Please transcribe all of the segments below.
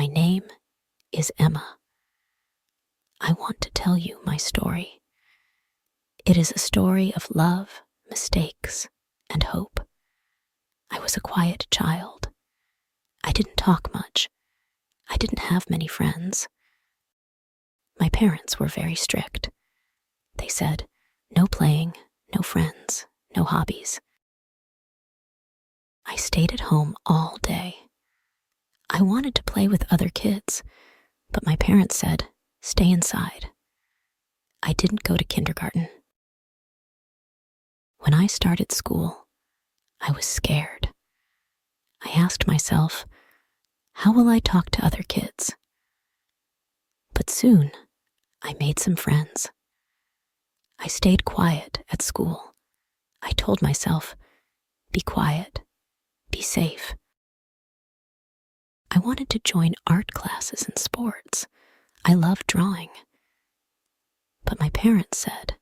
My name is Emma. I want to tell you my story. It is a story of love, mistakes, and hope. I was a quiet child. I didn't talk much. I didn't have many friends. My parents were very strict. They said, no playing, no friends, no hobbies. I stayed at home all day. I wanted to play with other kids, but my parents said, stay inside. I didn't go to kindergarten. When I started school, I was scared. I asked myself, how will I talk to other kids? But soon, I made some friends. I stayed quiet at school. I told myself, be quiet, be safe. I wanted to join art classes and sports. I loved drawing. But my parents said,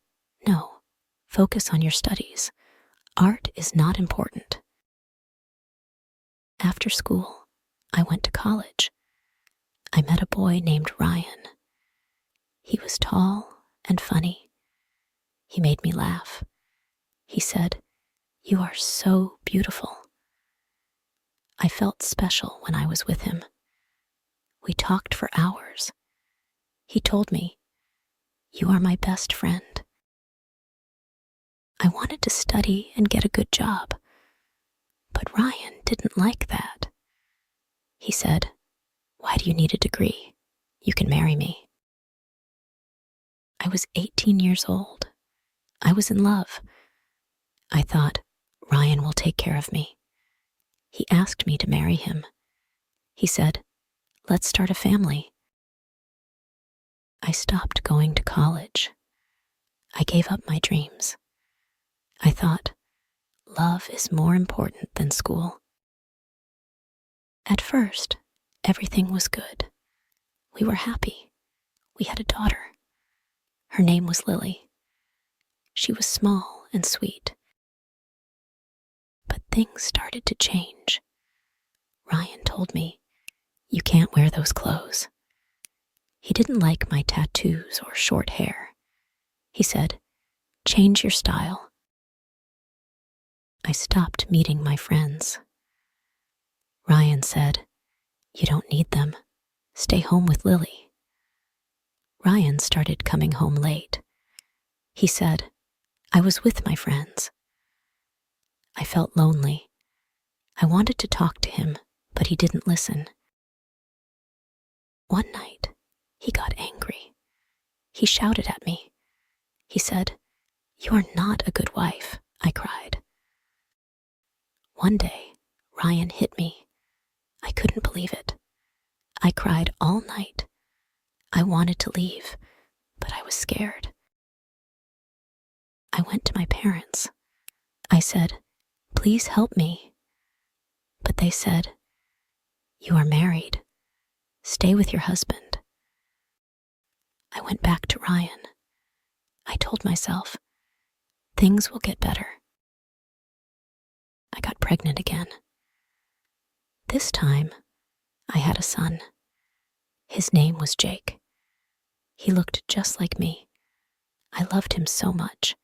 no, focus on your studies. Art is not important. After school, I went to college. I met a boy named Ryan. He was tall and funny. He made me laugh. He said, you are so beautiful. I felt special when I was with him. We talked for hours. He told me, you are my best friend. I wanted to study and get a good job, but Ryan didn't like that. He said, why do you need a degree? You can marry me. I was 18 years old. I was in love. I thought, Ryan will take care of me. He asked me to marry him. He said, let's start a family. I stopped going to college. I gave up my dreams. I thought, love is more important than school. At first, everything was good. We were happy. We had a daughter. Her name was Lily. She was small and sweet. But things started to change. Ryan told me, you can't wear those clothes. He didn't like my tattoos or short hair. He said, change your style. I stopped meeting my friends. Ryan said, you don't need them. Stay home with Lily. Ryan started coming home late. He said, I was with my friends. I felt lonely. I wanted to talk to him, but he didn't listen. One night, he got angry. He shouted at me. He said, you are not a good wife, I cried. One day, Ryan hit me. I couldn't believe it. I cried all night. I wanted to leave, but I was scared. I went to my parents. I said, please help me. But they said, you are married. Stay with your husband. I went back to Ryan. I told myself, things will get better. I got pregnant again. This time, I had a son. His name was Jake. He looked just like me. I loved him so much.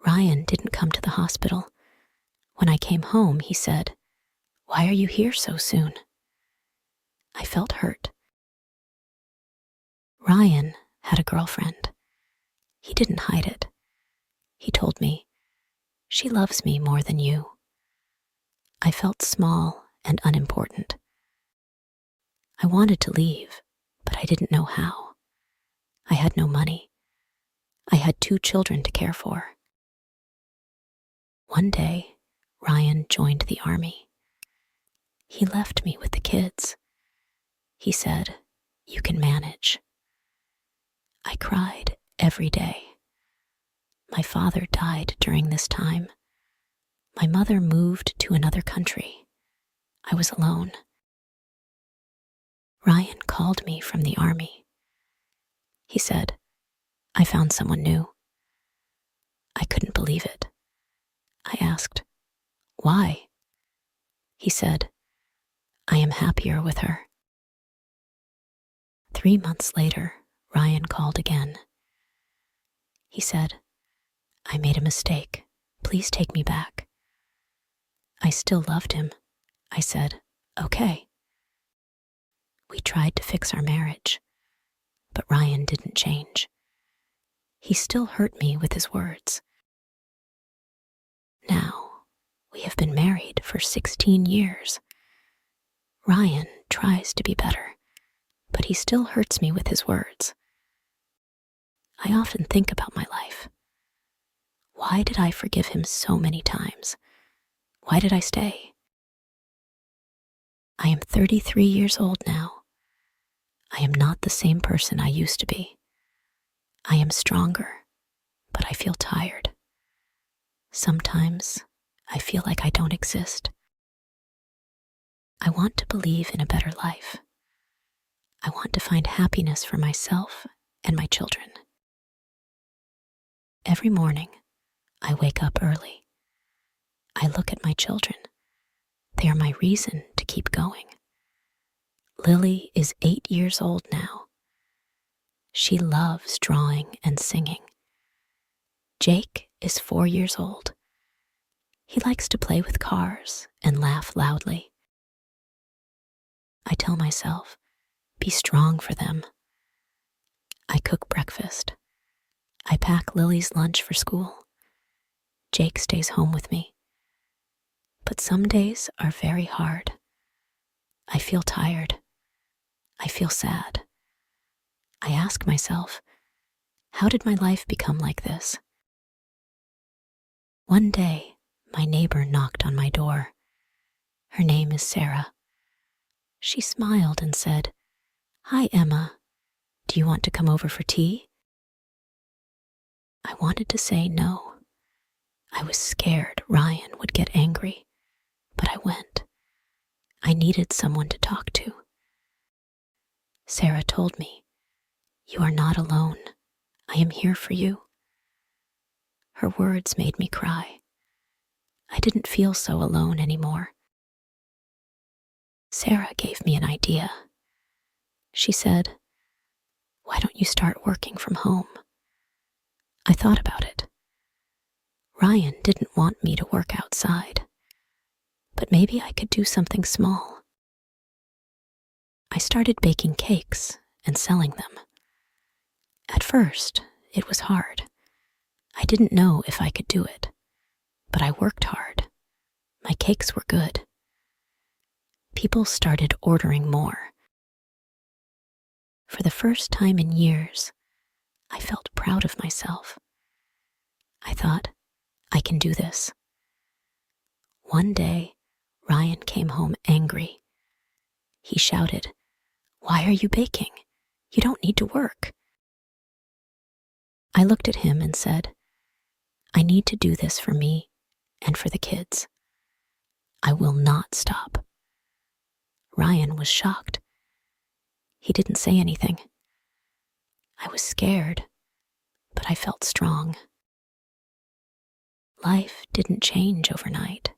Ryan didn't come to the hospital. When I came home, he said, why are you here so soon? I felt hurt. Ryan had a girlfriend. He didn't hide it. He told me, she loves me more than you. I felt small and unimportant. I wanted to leave, but I didn't know how. I had no money. I had 2 children to care for. One day, Ryan joined the army. He left me with the kids. He said, you can manage. I cried every day. My father died during this time. My mother moved to another country. I was alone. Ryan called me from the army. He said, I found someone new. I couldn't believe it. I asked, why? He said, I am happier with her. 3 months later, Ryan called again. He said, "I made a mistake. Please take me back." I still loved him. I said, "Okay." We tried to fix our marriage, but Ryan didn't change. He still hurt me with his words. Now, we have been married for 16 years. Ryan tries to be better, but he still hurts me with his words. I often think about my life. Why did I forgive him so many times? Why did I stay? I am 33 years old now. I am not the same person I used to be. I am stronger, but I feel tired. Sometimes I feel like I don't exist. I want to believe in a better life. I want to find happiness for myself and my children. Every morning, I wake up early. I look at my children. They are my reason to keep going. Lily is 8 years old now. She loves drawing and singing. Jake is 4 years old. He likes to play with cars and laugh loudly. I tell myself, be strong for them. I cook breakfast. I pack Lily's lunch for school. Jake stays home with me. But some days are very hard. I feel tired. I feel sad. I ask myself, how did my life become like this? One day, my neighbor knocked on my door. Her name is Sarah. She smiled and said, "Hi, Emma. Do you want to come over for tea?" I wanted to say no. I was scared Ryan would get angry, but I went. I needed someone to talk to. Sarah told me, "You are not alone. I am here for you." Her words made me cry. I didn't feel so alone anymore. Sarah gave me an idea. She said, "Why don't you start working from home?" I thought about it. Ryan didn't want me to work outside, but maybe I could do something small. I started baking cakes and selling them. At first, it was hard. I didn't know if I could do it, but I worked hard. My cakes were good. People started ordering more. For the first time in years, I felt proud of myself. I thought, I can do this. One day, Ryan came home angry. He shouted, "Why are you baking? You don't need to work." I looked at him and said, "I need to do this for me and for the kids. I will not stop." Ryan was shocked. He didn't say anything. I was scared, but I felt strong. Life didn't change overnight.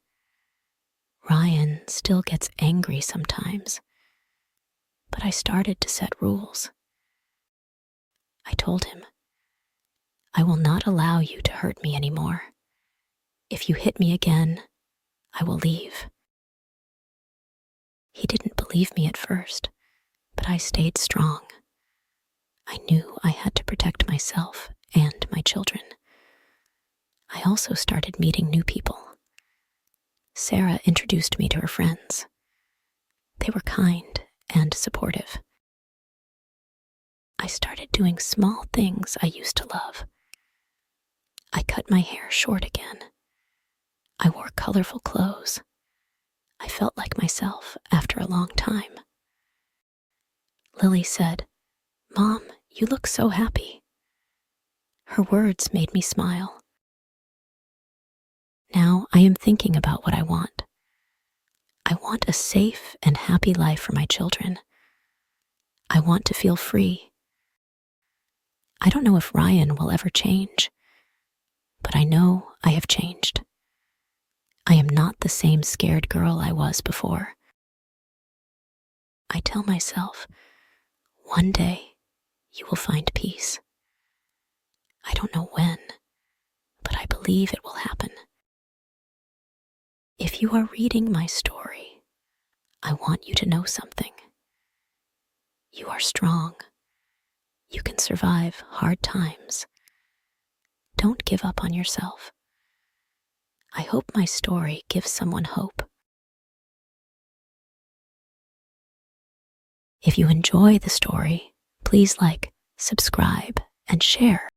Ryan still gets angry sometimes, but I started to set rules. I told him, "I will not allow you to hurt me anymore. If you hit me again, I will leave." He didn't believe me at first, but I stayed strong. I knew I had to protect myself and my children. I also started meeting new people. Sarah introduced me to her friends. They were kind and supportive. I started doing small things I used to love. I cut my hair short again. I wore colorful clothes. I felt like myself after a long time. Lily said, "Mom, you look so happy." Her words made me smile. Now I am thinking about what I want. I want a safe and happy life for my children. I want to feel free. I don't know if Ryan will ever change, but I know I have changed. I am not the same scared girl I was before. I tell myself, One day, you will find peace. I don't know when, but I believe it will happen. If you are reading my story, I want you to know something. You are strong. You can survive hard times. Don't give up on yourself. I hope my story gives someone hope. If you enjoy the story, please like, subscribe, and share.